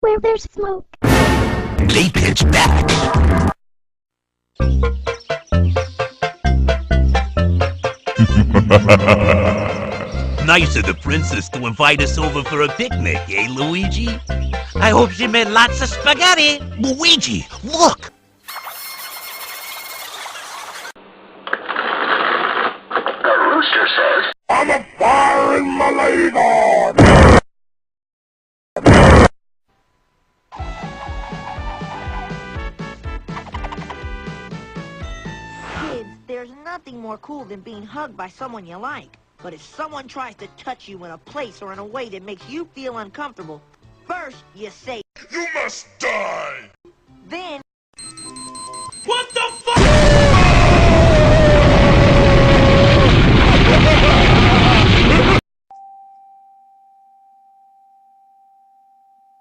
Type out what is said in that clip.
Where there's smoke. They pitch back. Nice of the princess to invite us over for a picnic, eh, Luigi? I hope she made lots of spaghetti. Luigi, look! The rooster says, I'm a firing my leg on! Kids, there's nothing more cool than being hugged by someone you like. But if someone tries to touch you in a place or in a way that makes you feel uncomfortable, first you say, You must die! then